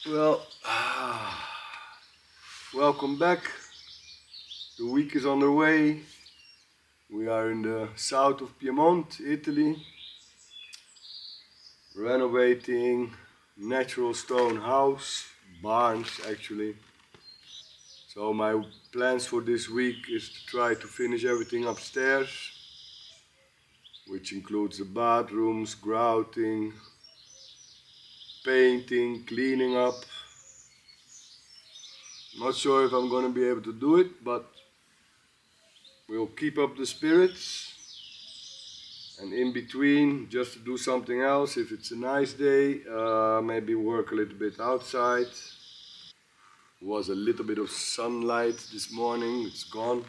Well, welcome back. The week is underway. We are in the south of Piedmont, Italy, renovating natural stone house, barns actually. So my plans for this week is to try to finish everything upstairs, which includes the bathrooms, grouting, painting, cleaning up. Not sure if I'm gonna be able to do it, but we'll keep up the spirits. And in between, just to do something else, if it's a nice day, maybe work a little bit outside. Was a little bit of sunlight this morning, it's gone.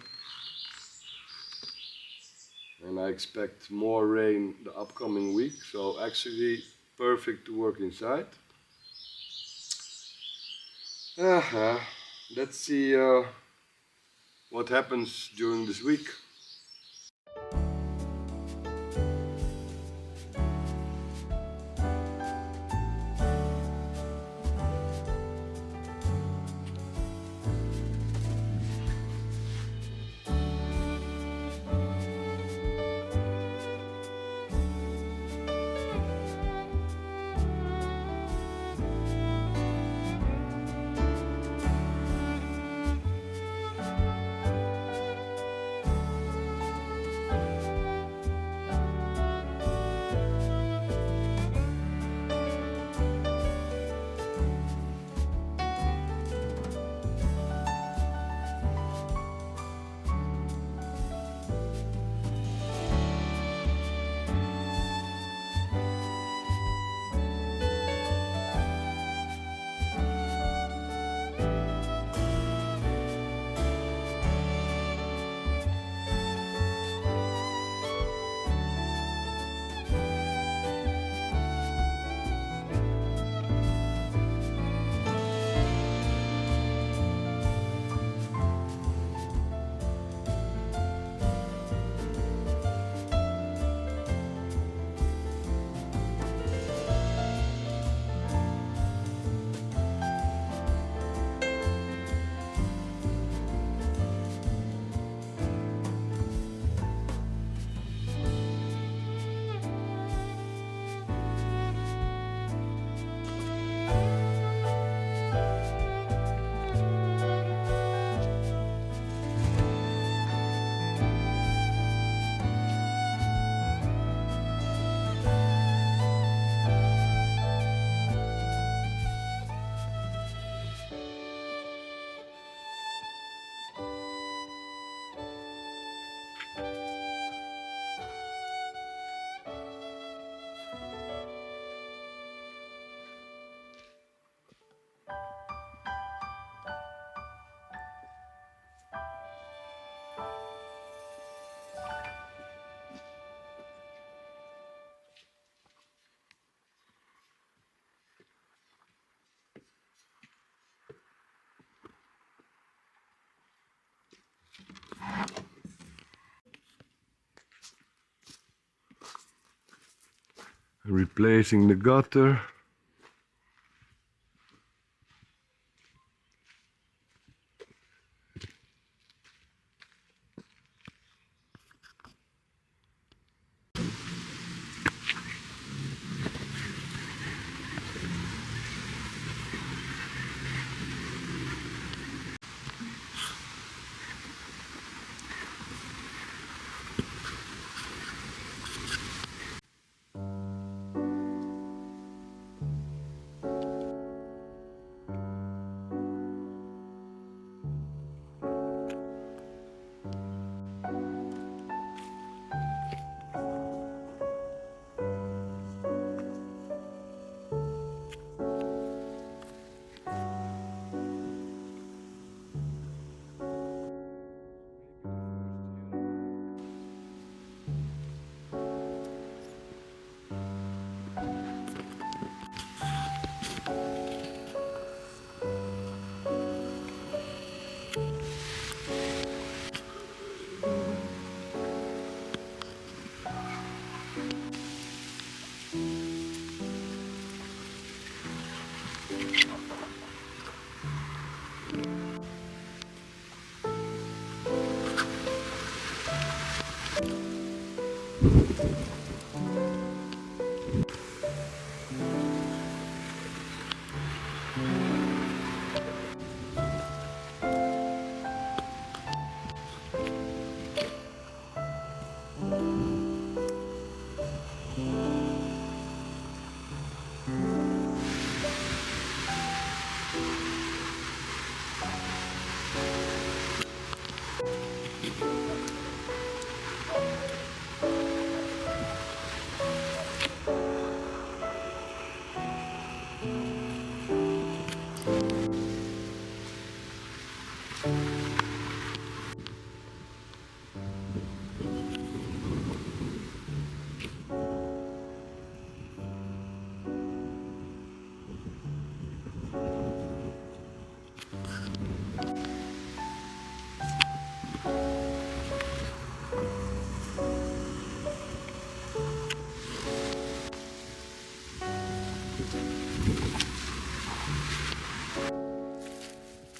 And I expect more rain the upcoming week, so actually perfect to work inside. Let's see what happens during this week. Replacing the gutter.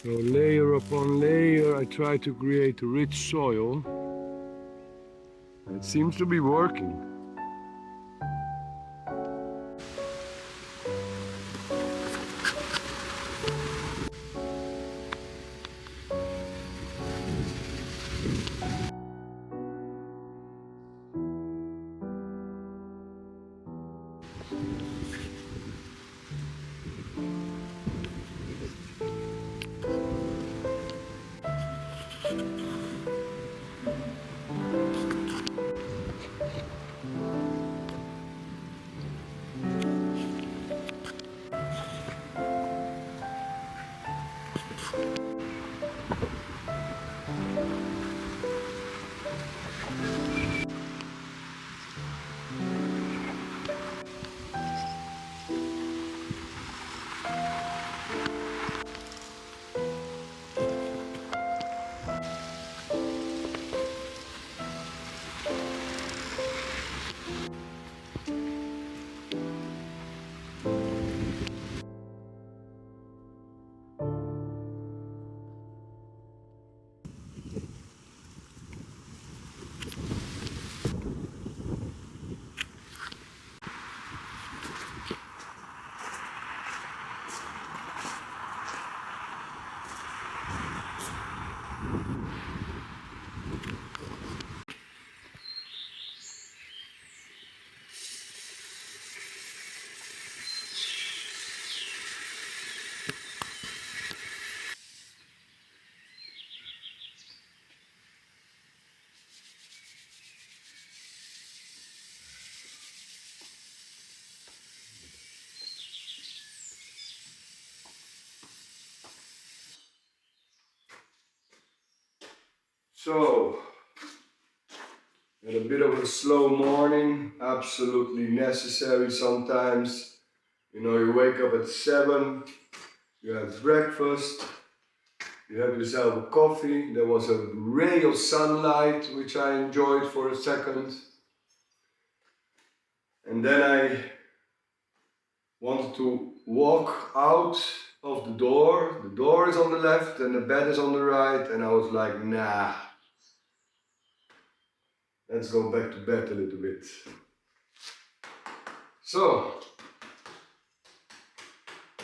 So layer upon layer I try to create a rich soil. It seems to be working. So, had a bit of a slow morning, absolutely necessary sometimes. You know, you wake up at 7, you have breakfast, you have yourself a coffee. There was a ray of sunlight, which I enjoyed for a second. And then I wanted to walk out of the door. The door is on the left and the bed is on the right. And I was like, nah, let's go back to bed a little bit. So,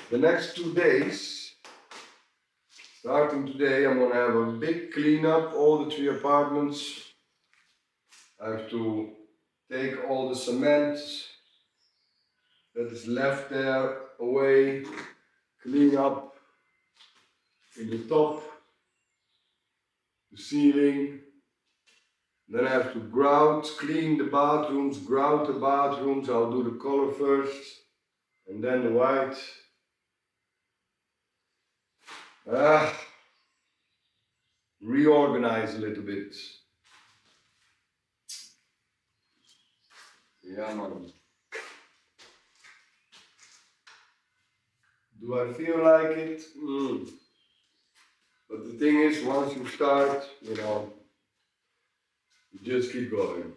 the next 2 days, starting today, I'm gonna have a big cleanup, all the 3 apartments. I have to take all the cement that is left there away, clean up in the top, the ceiling. Then I have to grout, clean the bathrooms, grout the bathrooms. I'll do the color first, and then the white. Reorganize a little bit. Yeah, man. Do I feel like it? But the thing is, once you start, you know, you just keep going.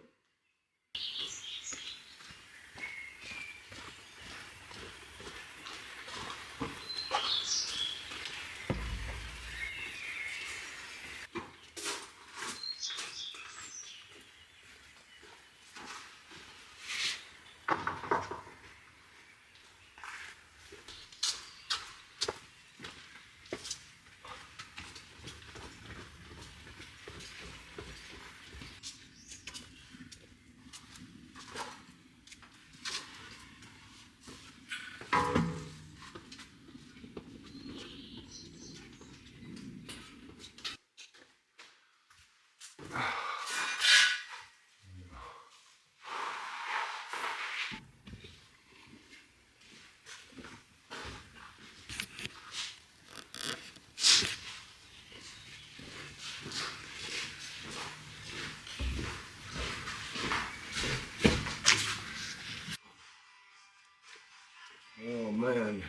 Oh man.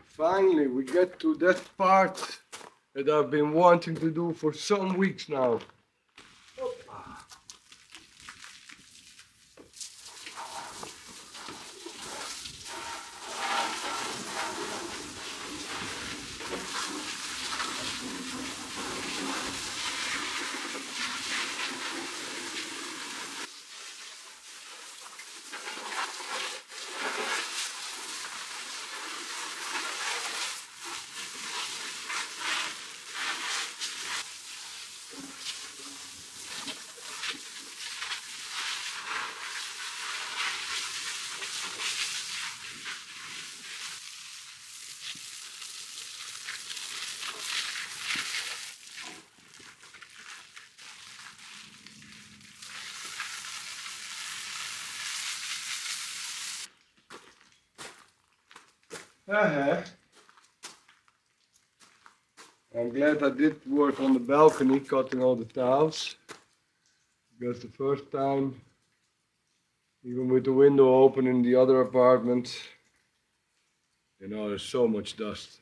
Finally, we get to that part that I've been wanting to do for some weeks now. Uh-huh. I'm glad I did work on the balcony, cutting all the tiles. Because the first time, even with the window open in the other apartment, you know, there's so much dust.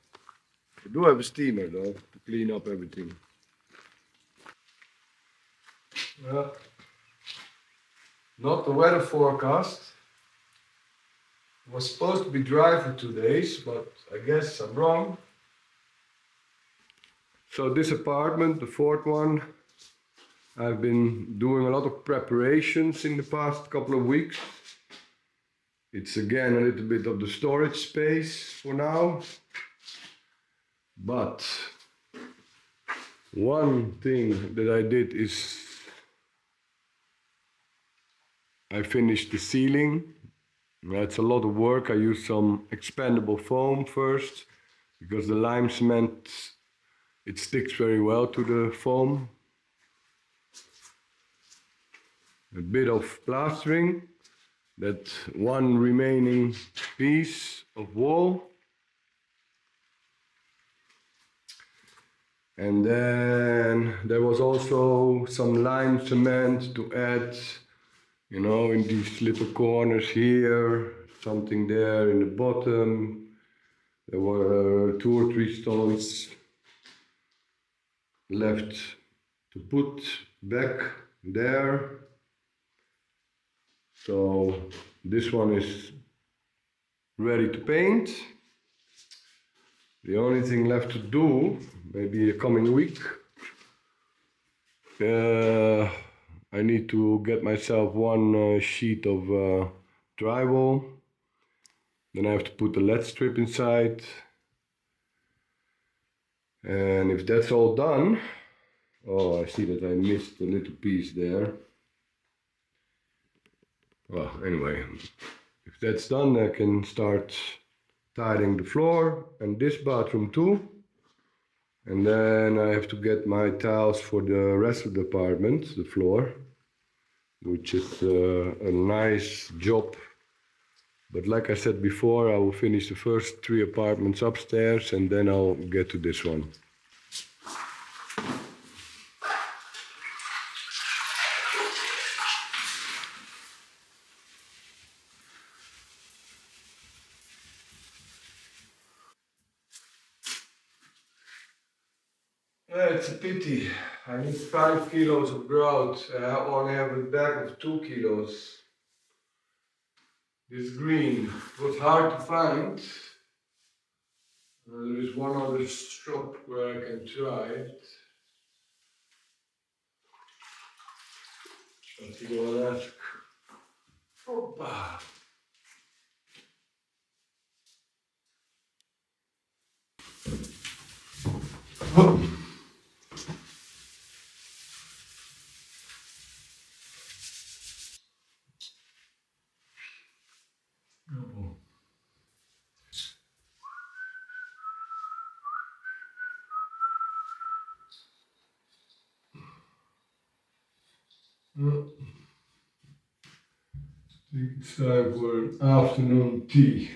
I do have a steamer though, to clean up everything. Not the weather forecast. It was supposed to be dry for 2 days, but I guess I'm wrong. So this apartment, the fourth one, I've been doing a lot of preparations in the past couple of weeks. It's again a little bit of the storage space for now. But one thing that I did is I finished the ceiling. That's a lot of work. I used some expandable foam first because the lime cement, it sticks very well to the foam. A bit of plastering, that one remaining piece of wall. And then there was also some lime cement to add, you know, in these little corners here, something there in the bottom. There were 2 or 3 stones left to put back there. So this one is ready to paint. The only thing left to do, maybe the coming week, I need to get myself one sheet of drywall. Then I have to put the LED strip inside. And if that's all done, oh, I see that I missed a little piece there. Well, anyway, if that's done, I can start tiling the floor and this bathroom too. And then I have to get my tiles for the rest of the apartment, the floor, which is a nice job. But like I said before, I will finish the first 3 apartments upstairs and then I'll get to this one. It's a pity. I need 5 kilos of grout. I only have a bag of 2 kilos. This green was hard to find. There is one other shop where I can try it. But you will ask. Opa. Oh. It's time for an afternoon tea.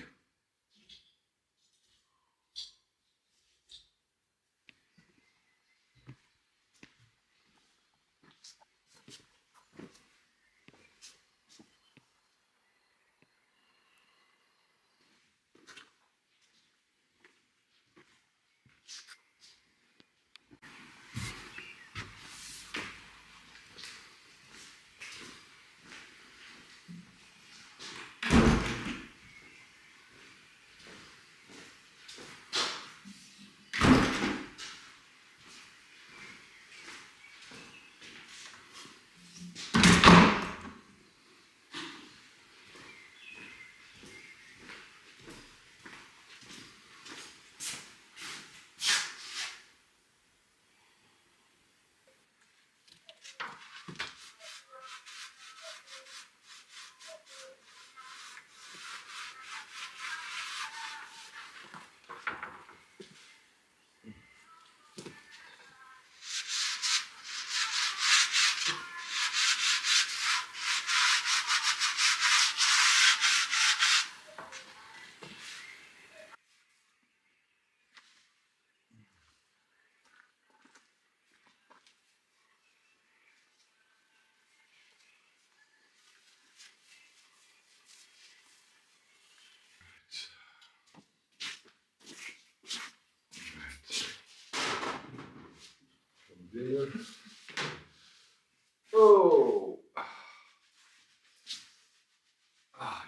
there. Oh! Ah.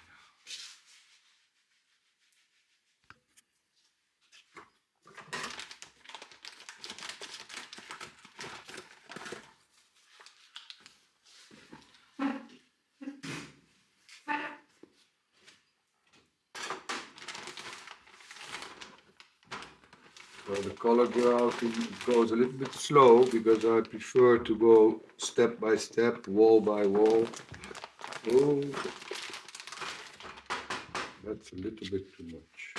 So the color grouting goes a little bit slow because I prefer to go step by step, wall by wall. Oh, that's a little bit too much.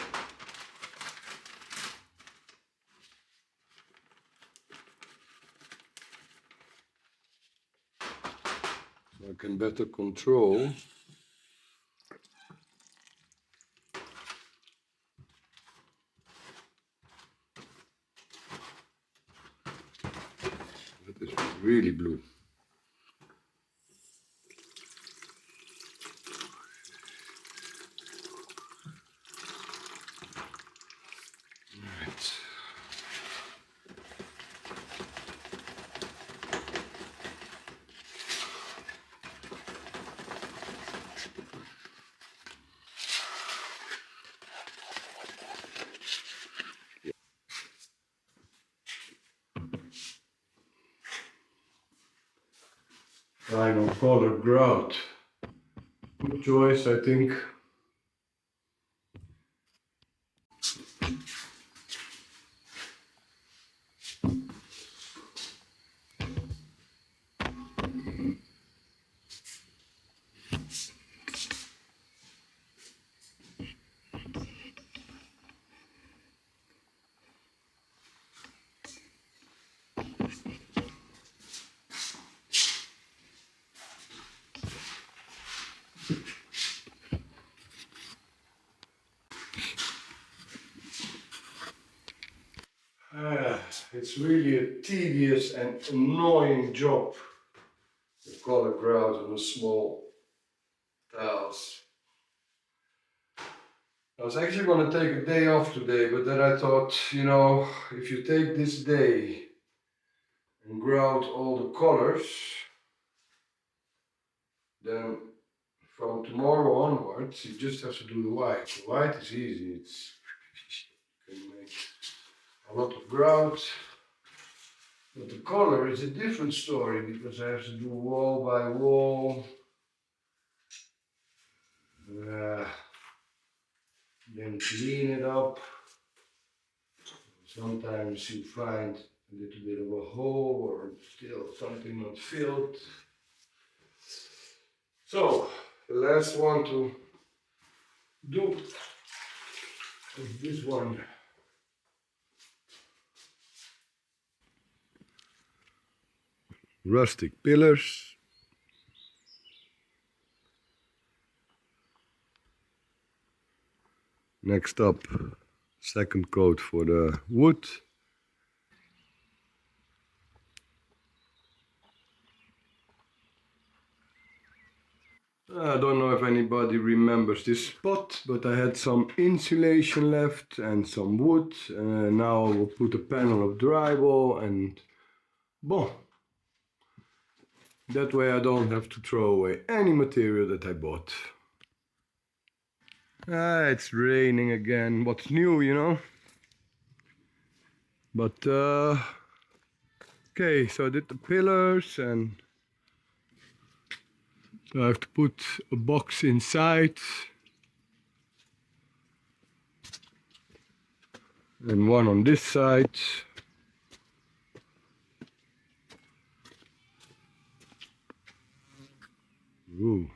So I can better control. That is really blue. Right. Final color grout. Good choice, I think. It's really a tedious and annoying job, the color grout on the small tiles. I was actually going to take a day off today, but then I thought, you know, if you take this day and grout all the colors, then from tomorrow onwards you just have to do the white. The white is easy, you can make a lot of grout. But the color is a different story because I have to do wall by wall. Then clean it up. Sometimes you find a little bit of a hole or still something not filled. So, the last one to do is this one. Rustic pillars. Next up, second coat for the wood. I don't know if anybody remembers this spot, but I had some insulation left and some wood. Now I will put a panel of drywall and boom. That way I don't have to throw away any material that I bought. It's raining again. What's new, you know? But okay, so I did the pillars and so I have to put a box inside and one on this side. Ooh.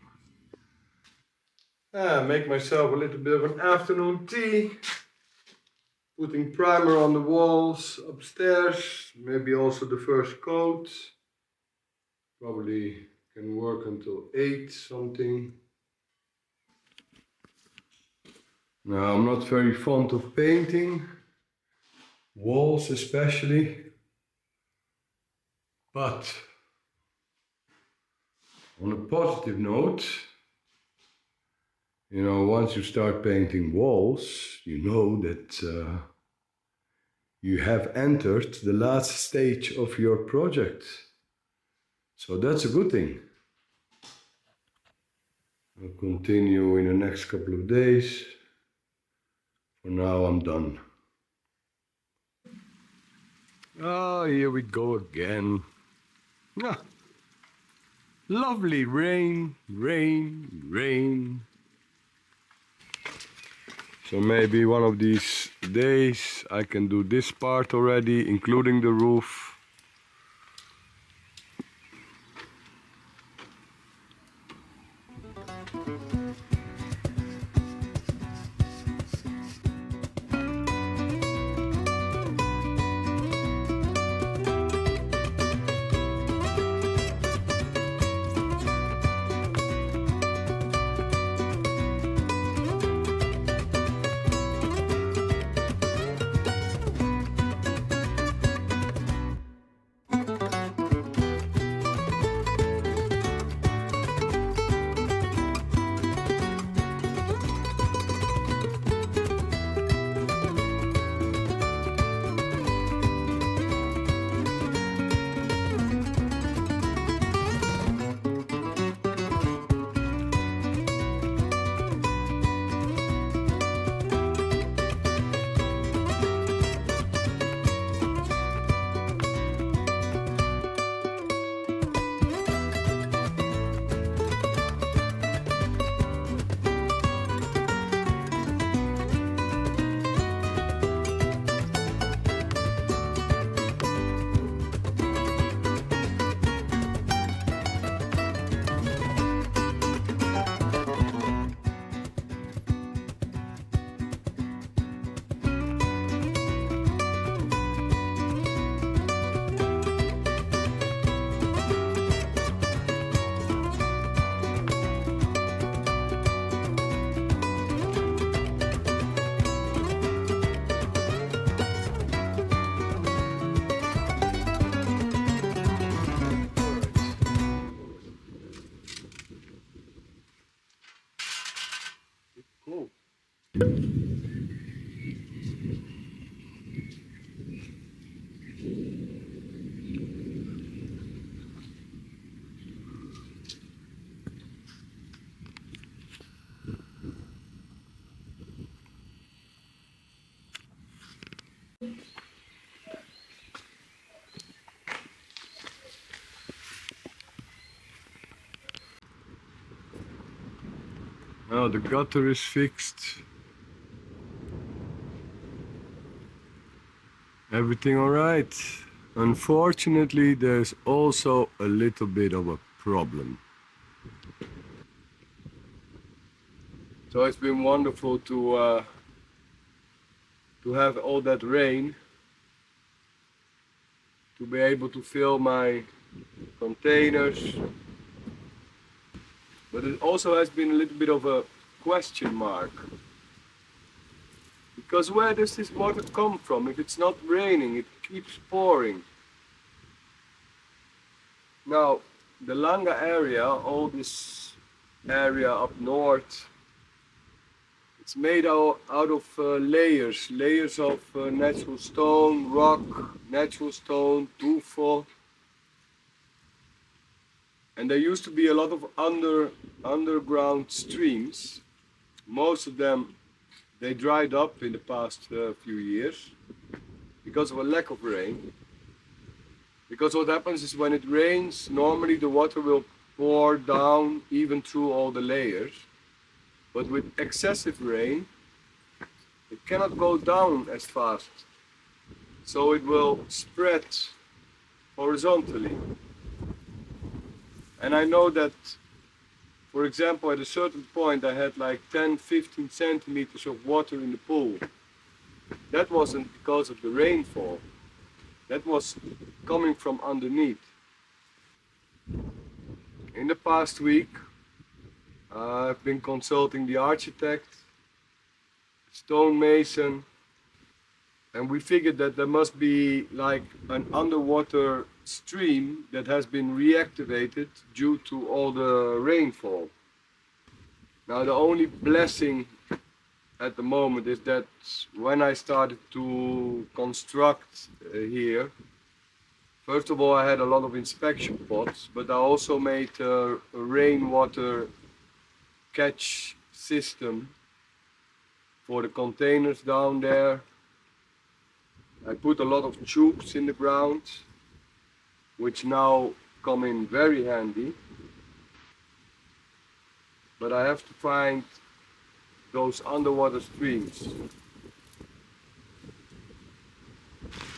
Make myself a little bit of an afternoon tea. Putting primer on the walls upstairs, maybe also the first coat. Probably can work until 8 something. Now I'm not very fond of painting, walls especially, but on a positive note, you know, once you start painting walls, you know that you have entered the last stage of your project. So that's a good thing. I'll continue in the next couple of days. For now, I'm done. Oh, here we go again. Ah, lovely rain, rain, rain. So maybe one of these days I can do this part already, including the roof. Cool. Now the gutter is fixed. Everything all right. Unfortunately, there's also a little bit of a problem. So it's been wonderful to have all that rain, to be able to fill my containers. But it also has been a little bit of a question mark. Because where does this water come from? If it's not raining, it keeps pouring. Now, the Langa area, all this area up north, it's made out of layers of natural stone, rock, natural stone, tufo. And there used to be a lot of underground streams. Most of them, they dried up in the past few years because of a lack of rain. Because what happens is when it rains, normally the water will pour down even through all the layers. But with excessive rain, it cannot go down as fast. So it will spread horizontally. And I know that, for example, at a certain point I had like 10-15 centimeters of water in the pool. That wasn't because of the rainfall. That was coming from underneath. In the past week, I've been consulting the architect, stonemason, and we figured that there must be like an underwater stream that has been reactivated due to all the rainfall. Now the only blessing at the moment is that when I started to construct here, first of all, I had a lot of inspection pots, but I also made a rainwater catch system for the containers down there. I put a lot of tubes in the ground, which now come in very handy. But I have to find those underwater streams.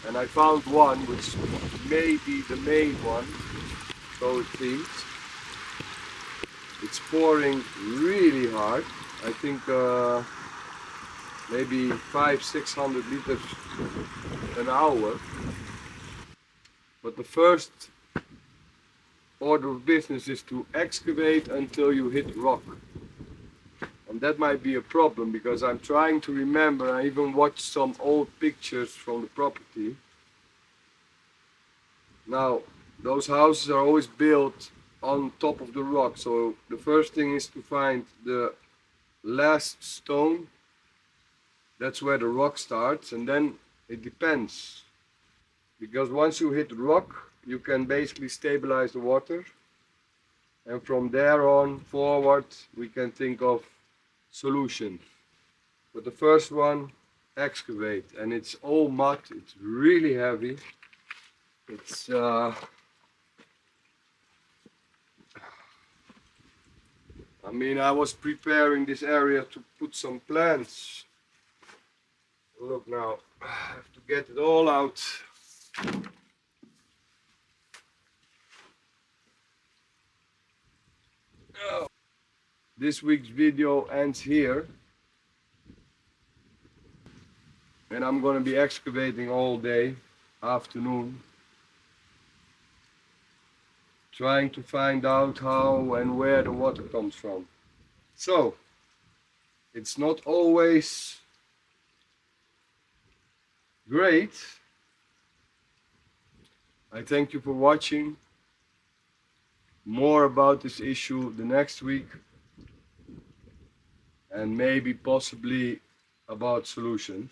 And I found one which may be the main one, so it seems. It's pouring really hard. I think maybe 500-600 liters an hour. But the first order of business is to excavate until you hit rock. And that might be a problem because I'm trying to remember. I even watched some old pictures from the property. Now, those houses are always built on top of the rock. So the first thing is to find the last stone. That's where the rock starts, and then it depends. Because once you hit rock, you can basically stabilize the water. And from there on forward, we can think of solutions. But the first one, excavate. And it's all mud, it's really heavy. It's I mean, I was preparing this area to put some plants. Look now, I have to get it all out. This week's video ends here. And I'm gonna be excavating all day, afternoon. Trying to find out how and where the water comes from. So, it's not always great. I thank you for watching. More about this issue the next week. And maybe possibly about solutions.